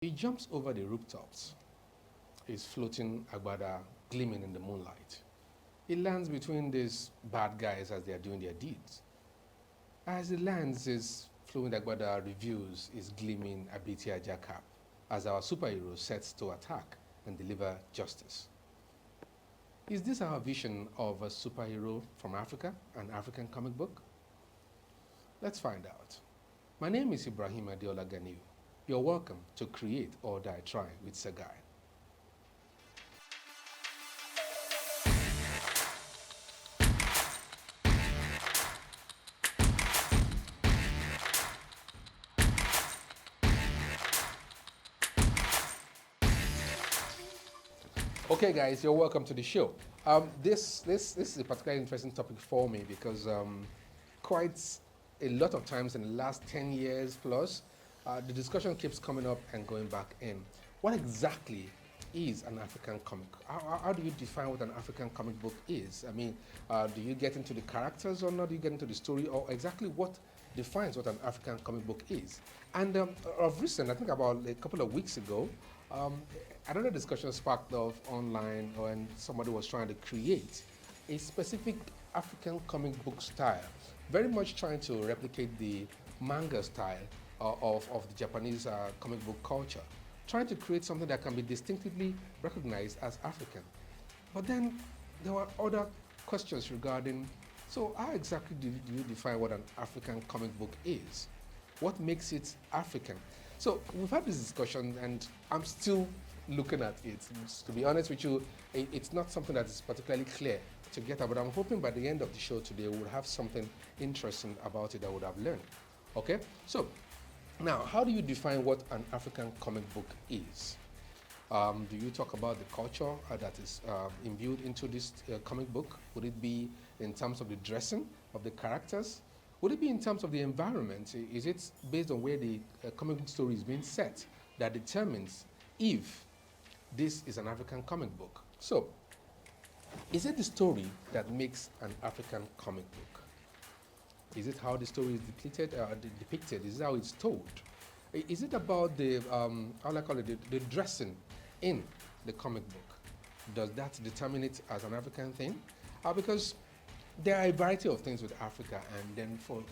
He jumps over the rooftops, his floating agbada gleaming in the moonlight. He lands between these bad guys as they are doing their deeds. As he lands, his flowing agbada reviews his gleaming Abiti Aja cap as our superhero sets to attack and deliver justice. Is this our vision of a superhero from Africa, an African comic book? Let's find out. My name is Ibrahim Adeola Ganiu. You're welcome to Create or Die Trying with Sagai. Okay, guys, you're welcome to the show. This is a particularly interesting topic for me because quite a lot of times in the last 10 years plus, the discussion keeps coming up and going back in. What exactly is an African comic? How do you define what an African comic book is? I mean, do you get into the characters or not? Do you get into the story, or exactly what defines what an African comic book is? And of recent, I think about a couple of weeks ago, another discussion sparked off online when somebody was trying to create a specific African comic book style, very much trying to replicate the manga style of the Japanese comic book culture, trying to create something that can be distinctively recognized as African. But then there were other questions regarding, so how exactly do you define what an African comic book is? What makes it African? So we've had this discussion and I'm still looking at it. To be honest with you, it's not something that is particularly clear to get at, but I'm hoping by the end of the show today we'll have something interesting about it that I would have learned. Okay? So now, how do you define what an African comic book is? Do you talk about the culture that is imbued into this comic book? Would it be in terms of the dressing of the characters? Would it be in terms of the environment? Is it based on where the comic book story is being set that determines if this is an African comic book? So, is it the story that makes an African comic book? Is it how the story is depicted? Is it how it's told? Is it about the, how do I call it, the dressing in the comic book? Does that determine it as an African thing? Because there are a variety of things with Africa, and then for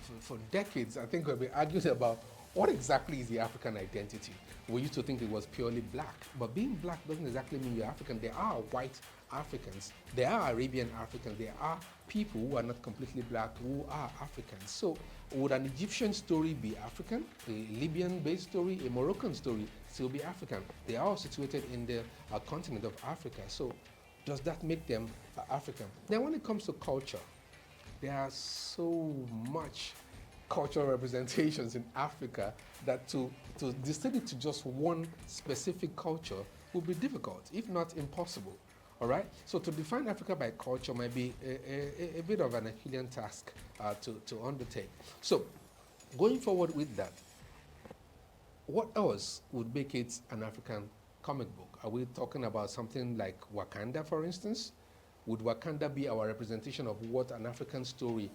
decades, I think we've been arguing about what exactly is the African identity. We used to think it was purely black, but being black doesn't exactly mean you're African. There are white Africans, there are Arabian Africans, there are people who are not completely black who are Africans. So would an Egyptian story be African? A Libyan-based story, a Moroccan story still be African? They are all situated in the continent of Africa. So does that make them African? Then when it comes to culture, there are so much cultural representations in Africa that to distill it to just one specific culture would be difficult, if not impossible. All right? So to define Africa by culture might be a bit of an Herculean task to undertake. So going forward with that, what else would make it an African comic book? Are we talking about something like Wakanda, for instance? Would Wakanda be our representation of what an African story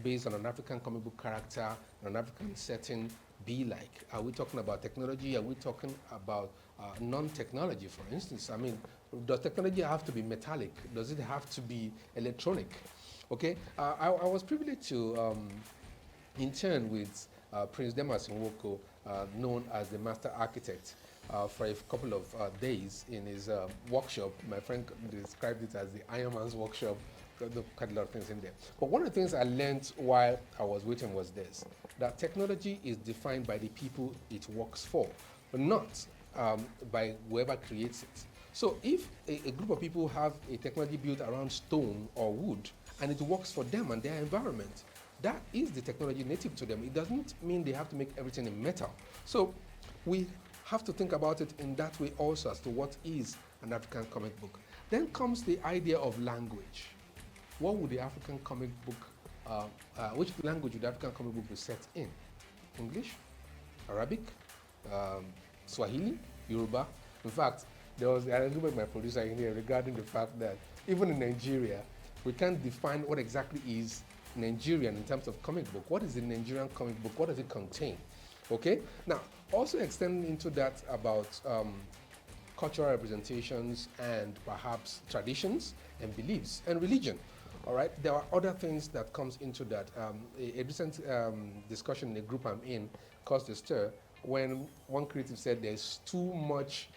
based on an African comic book character, an African setting be like? Are we talking about technology? Are we talking about non-technology, for instance? I mean, does technology have to be metallic? Does it have to be electronic? Okay, I was privileged to intern with Prince Demas Nwoko, known as the master architect, for a couple of days in his workshop. My friend described it as the Iron Man's workshop. Quite a lot of things in there. But one of the things I learned while I was waiting was this, that technology is defined by the people it works for, but not by whoever creates it. So if a group of people have a technology built around stone or wood, and it works for them and their environment, that is the technology native to them. It doesn't mean they have to make everything in metal. So we have to think about it in that way also as to what is an African comic book. Then comes the idea of language. What would the African comic book, which language would the African comic book be set in? English, Arabic, Swahili, Yoruba? In fact, there was an argument with my producer in here regarding the fact that even in Nigeria, we can't define what exactly is Nigerian in terms of comic book. What is a Nigerian comic book? What does it contain? Okay? Now, also extending into that about cultural representations and perhaps traditions and beliefs and religion. All right, there are other things that comes into that. A recent discussion in the group I'm in caused a stir when one creative said there's too much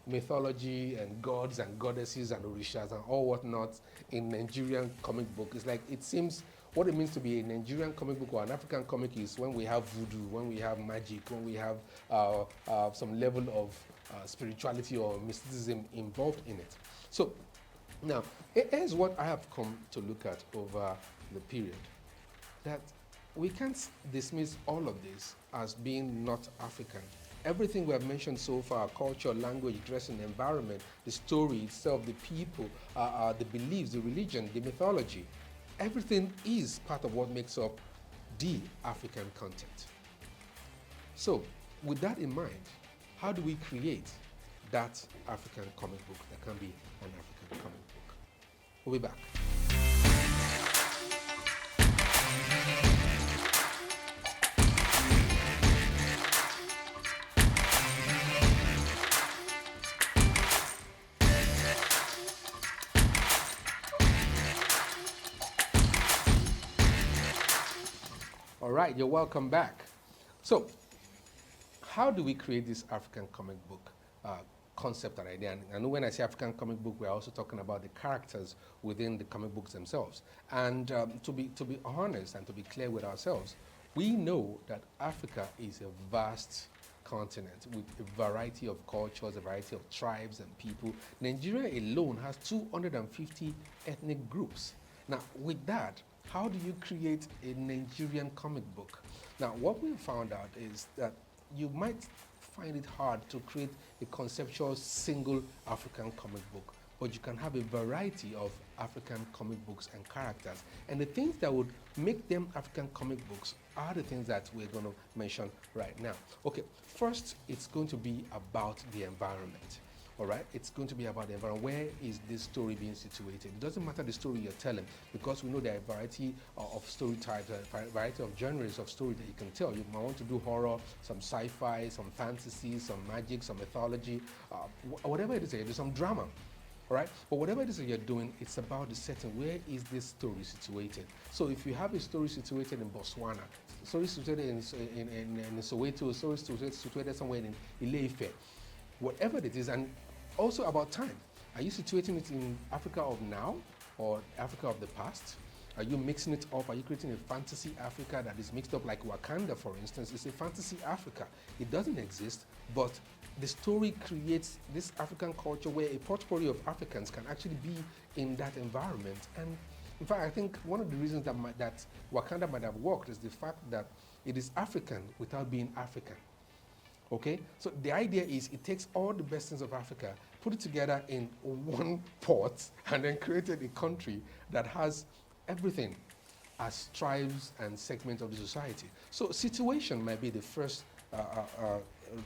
mythology and gods and goddesses and orishas and all whatnot in Nigerian comic book. It's like it seems what it means to be a Nigerian comic book or an African comic is when we have voodoo, when we have magic, when we have some level of spirituality or mysticism involved in it. So now, here's what I have come to look at over the period, that we can't dismiss all of this as being not African. Everything we have mentioned so far, culture, language, dressing, environment, the story itself, the people, the beliefs, the religion, the mythology, everything is part of what makes up the African content. So, with that in mind, how do we create that African comic book that can be an African comic book? We'll be back. All right, you're welcome back. So, how do we create this African comic book concept and idea? And when I say African comic book, we're also talking about the characters within the comic books themselves. And to be honest and to be clear with ourselves, we know that Africa is a vast continent with a variety of cultures, a variety of tribes and people. Nigeria alone has 250 ethnic groups. Now, with that, how do you create a Nigerian comic book? Now, what we found out is that you might find it hard to create a conceptual single African comic book, but you can have a variety of African comic books and characters. And the things that would make them African comic books are the things that we're going to mention right now. Okay, first, it's going to be about the environment. All right, it's going to be about the environment. Where is this story being situated? It doesn't matter the story you're telling, because we know there are a variety of story types, a variety of genres of story that you can tell. You might want to do horror, some sci-fi, some fantasy, some magic, some mythology, whatever it is that you do, some drama. All right, but whatever it is that you're doing, it's about the setting. Where is this story situated? So if you have a story situated in Botswana, story situated in Soweto, a story situated somewhere in Ile-Ife, whatever it is, and also about time. Are you situating it in Africa of now or Africa of the past? Are you mixing it up? Are you creating a fantasy Africa that is mixed up like Wakanda, for instance? It's a fantasy Africa. It doesn't exist, but the story creates this African culture where a portfolio of Africans can actually be in that environment. And in fact, I think one of the reasons that Wakanda might have worked is the fact that it is African without being African. Okay, so the idea is it takes all the best things of Africa, put it together in one pot, and then created a country that has everything as tribes and segments of the society. So situation might be the first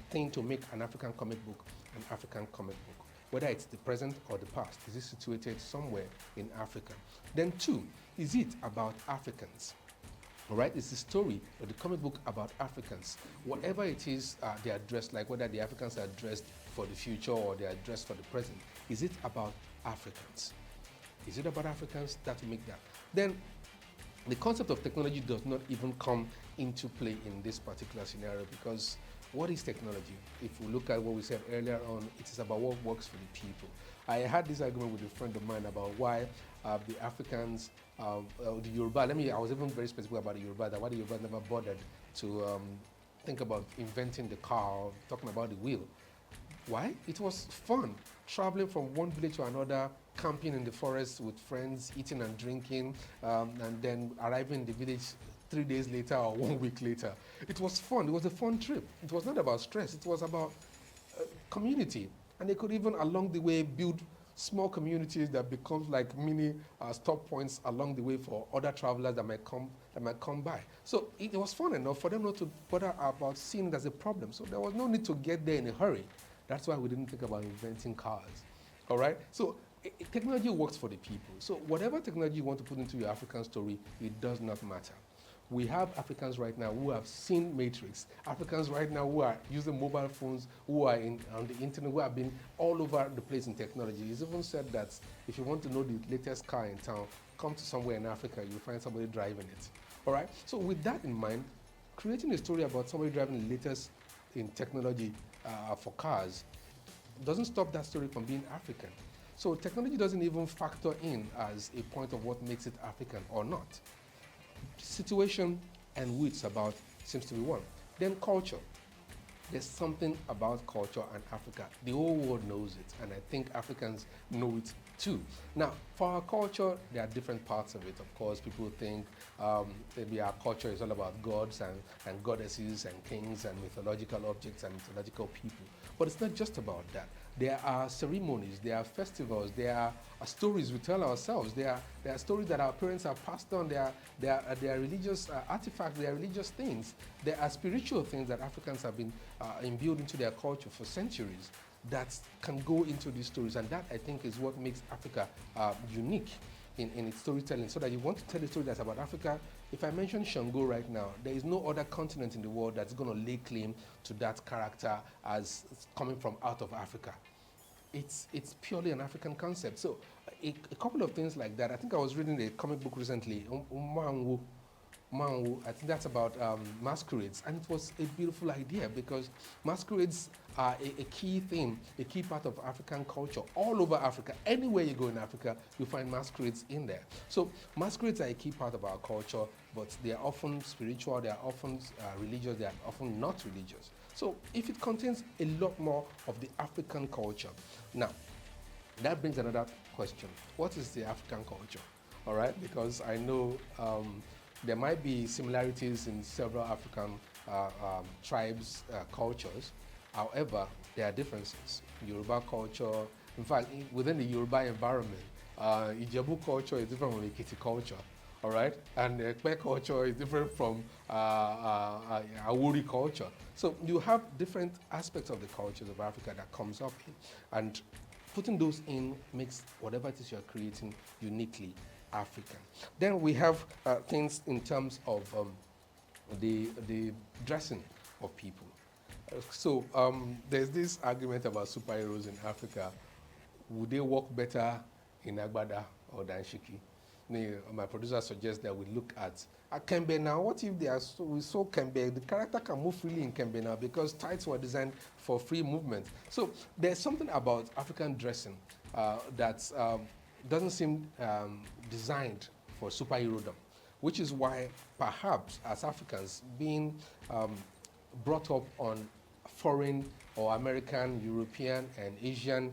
thing to make an African comic book an African comic book, whether it's the present or the past. Is it situated somewhere in Africa? Then two, is it about Africans? All right, it's the story of the comic book about Africans. Whatever it is they are dressed like, whether the Africans are dressed for the future or they are dressed for the present, is it about Africans? Is it about Africans that will make that? Then the concept of technology does not even come into play in this particular scenario, because what is technology? If we look at what we said earlier on, it is about what works for the people. I had this argument with a friend of mine about why the Africans, the Yoruba, I was even very specific about the Yoruba, that why the Yoruba never bothered to think about inventing the car, or talking about the wheel. Why? It was fun, traveling from one village to another, camping in the forest with friends, eating and drinking, and then arriving in the village 3 days later or 1 week later. It was fun. It was a fun trip. It was not about stress. It was about community. And they could even along the way build small communities that becomes like mini stop points along the way for other travelers that might come by. So it was fun enough for them not to bother about seeing it as a problem. So there was no need to get there in a hurry. That's why we didn't think about inventing cars. All right? So technology works for the people. So whatever technology you want to put into your African story, it does not matter. We have Africans right now who have seen Matrix, Africans right now who are using mobile phones, who are on the internet, who have been all over the place in technology. He's even said that if you want to know the latest car in town, come to somewhere in Africa, you'll find somebody driving it. All right? So with that in mind, creating a story about somebody driving the latest in technology for cars doesn't stop that story from being African. So technology doesn't even factor in as a point of what makes it African or not. Situation and who it's about seems to be one. Then culture. There's something about culture and Africa. The whole world knows it, and I think Africans know it too. Now, for our culture, there are different parts of it. Of course, people think maybe our culture is all about gods and goddesses and kings and mythological objects and mythological people. But it's not just about that. There are ceremonies, there are festivals, there are stories we tell ourselves, there are stories that our parents have passed on, there are religious artifacts, there are religious things, there are spiritual things that Africans have been imbued into their culture for centuries that can go into these stories, and that I think is what makes Africa unique in its storytelling. So that you want to tell a story that's about Africa, if I mention Shango right now, there is no other continent in the world that's going to lay claim to that character as coming from out of Africa. It's purely an African concept. So a couple of things like that. I think I was reading a comic book recently, Manwu, I think that's about masquerades, and it was a beautiful idea because masquerades are a key theme, a key part of African culture. All over Africa, anywhere you go in Africa, you find masquerades in there. So masquerades are a key part of our culture, but they are often spiritual, they are often religious, they are often not religious. So if it contains a lot more of the African culture, now that brings another question. What is the African culture? All right, because I know there might be similarities in several African tribes' cultures. However, there are differences. Yoruba culture, in fact, within the Yoruba environment, Ijebu culture is different from Ekiti culture, all right? And Ekpe culture is different from Awuri culture. So you have different aspects of the cultures of Africa that comes up in, and putting those in makes whatever it is you're creating uniquely African. Then we have things in terms of the dressing of people. So there's this argument about superheroes in Africa. Would they work better in Agbada or Danshiki? My producer suggests that we look at Kembe now. What if they are we saw Kembe? The character can move freely in Kembe now because tights were designed for free movement. So there's something about African dressing that doesn't seem designed for superherodom, which is why perhaps as Africans being brought up on foreign or American, European, and Asian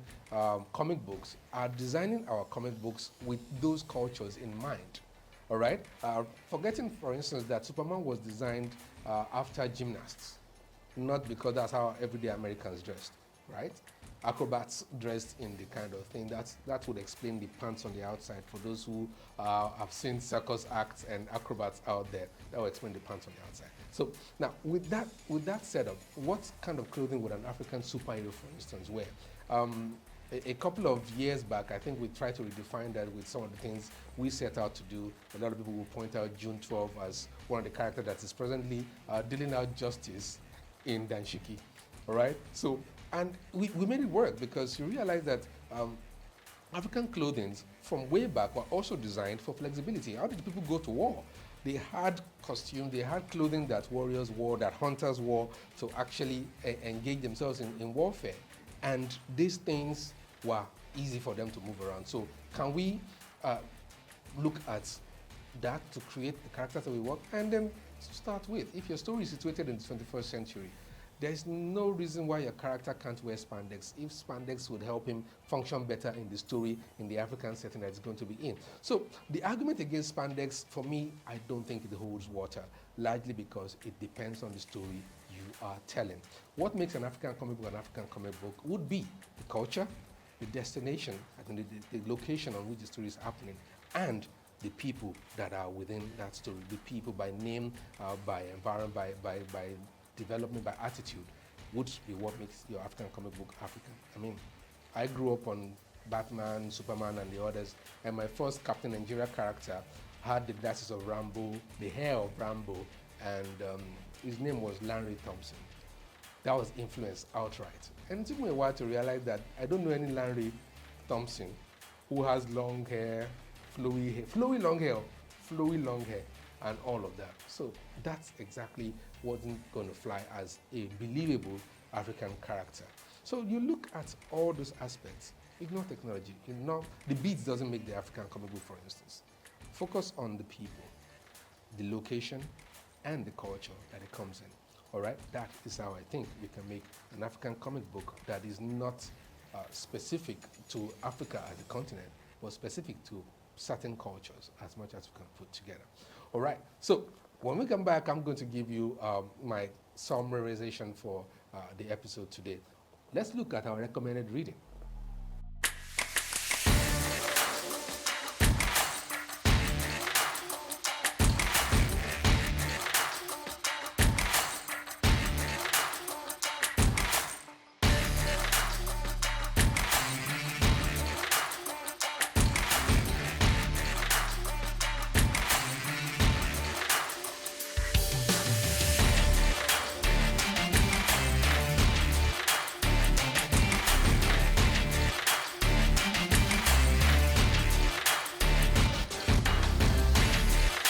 comic books are designing our comic books with those cultures in mind. All right? Forgetting, for instance, that Superman was designed after gymnasts, not because that's how everyday Americans dressed, right? Acrobats dressed in the kind of thing that would explain the pants on the outside for those who have seen circus acts and acrobats out there. That will explain the pants on the outside. So now, with that setup, what kind of clothing would an African superhero, for instance, wear? A couple of years back, I think we tried to redefine that with some of the things we set out to do. A lot of people will point out June 12 as one of the characters that is presently dealing out justice in Danshiki. All right? So, and we made it work because you realize that African clothing from way back were also designed for flexibility. How did people go to war? They had costume, they had clothing that warriors wore, that hunters wore to actually engage themselves in warfare. And these things were easy for them to move around. So can we look at that to create the characters that we want? And then to start with, if your story is situated in the 21st century, there's no reason why your character can't wear spandex if spandex would help him function better in the story in the African setting that it's going to be in. So the argument against spandex, for me, I don't think it holds water, largely because it depends on the story you are telling. What makes an African comic book an African comic book would be the culture, the destination, I think the location on which the story is happening, and the people that are within that story, the people by name, by environment, by development, by attitude, would be what makes your African comic book African. I mean, I grew up on Batman, Superman, and the others, and my first Captain Nigeria character, had the glasses of Rambo, the hair of Rambo, and his name was Larry Thompson. That was influence outright. And it took me a while to realize that I don't know any Larry Thompson who has long hair, flowy long hair, and all of that. So that's exactly wasn't going to fly as a believable African character. So you look at all those aspects, ignore technology, ignore the beats doesn't make the African comic book, for instance. Focus on the people, the location, and the culture that it comes in. All right, that is how I think we can make an African comic book that is not specific to Africa as a continent, but specific to certain cultures as much as we can put together. All right, so when we come back, I'm going to give you my summarization for the episode today. Let's look at our recommended reading.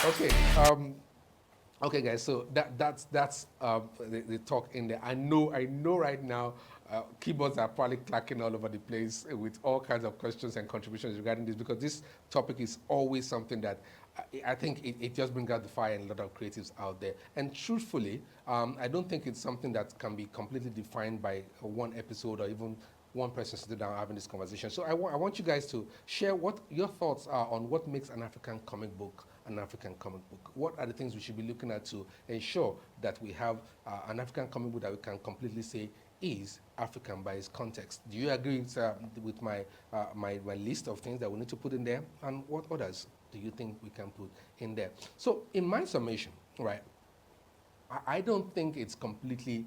Okay. Okay, guys. So that's the talk in there. I know right now, keyboards are probably clacking all over the place with all kinds of questions and contributions regarding this, because this topic is always something that I think it just brings out the fire in a lot of creatives out there. And truthfully, I don't think it's something that can be completely defined by one episode or even one person sitting down having this conversation. So I want you guys to share what your thoughts are on what makes an African comic book an African comic book. What are the things we should be looking at to ensure that we have an African comic book that we can completely say is African by its context? Do you agree with my list of things that we need to put in there? And what others do you think we can put in there? So in my summation, right, I don't think it's completely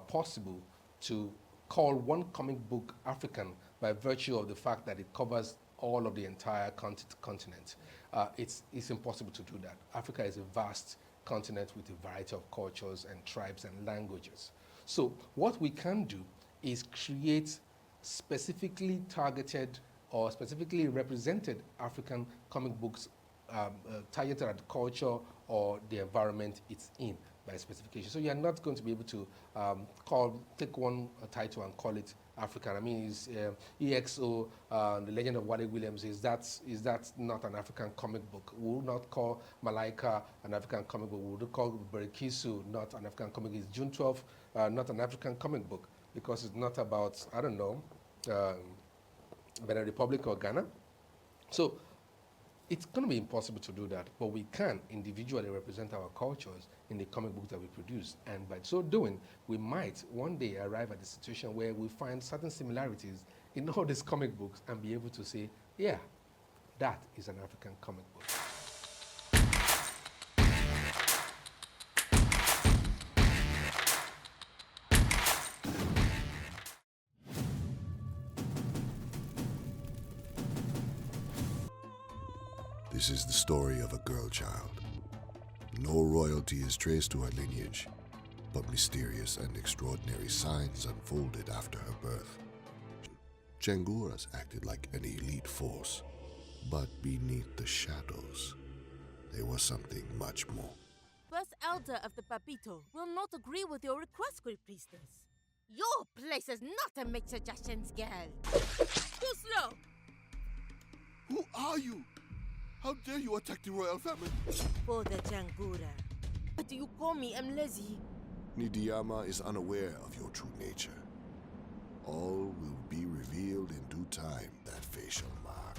possible to call one comic book African by virtue of the fact that it covers all of the entire continent. It's impossible to do that. Africa is a vast continent with a variety of cultures and tribes and languages. So what we can do is create specifically targeted or specifically represented African comic books targeted at the culture or the environment it's in by specification. So you're not going to be able to take one title and call it African. I mean, is EXO, The Legend of Wale Williams, is that not an African comic book? We will not call Malaika an African comic book. We would call Berikisu not an African comic book. Is June 12th not an African comic book? Because it's not about, I don't know, Benin Republic or Ghana. So it's going to be impossible to do that, but we can individually represent our cultures in the comic books that we produce. And by so doing, we might one day arrive at a situation where we find certain similarities in all these comic books and be able to say, yeah, that is an African comic book. This is the story of a girl child. No royalty is traced to her lineage, but mysterious and extraordinary signs unfolded after her birth. Changuras acted like an elite force, but beneath the shadows, there was something much more. First elder of the Papito will not agree with your request, Great Priestess. Your place is not to make suggestions, girl. Too slow. Who are you? How dare you attack the royal family? For the Changura. But do you call me Mlezi? Nidiyama is unaware of your true nature. All will be revealed in due time, that facial mark.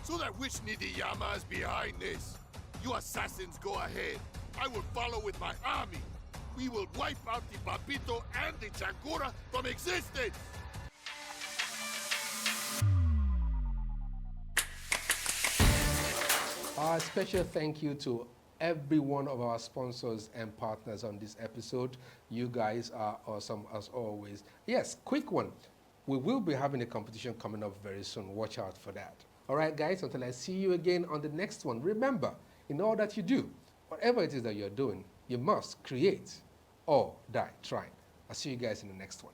So that which Nidiyama is behind this? You assassins go ahead. I will follow with my army. We will wipe out the Papito and the Changura from existence. A special thank you to every one of our sponsors and partners on this episode. You guys are awesome as always. Yes, quick one. We will be having a competition coming up very soon. Watch out for that. All right, guys, until I see you again on the next one, remember, in all that you do, whatever it is that you're doing, you must create or die trying. I'll see you guys in the next one.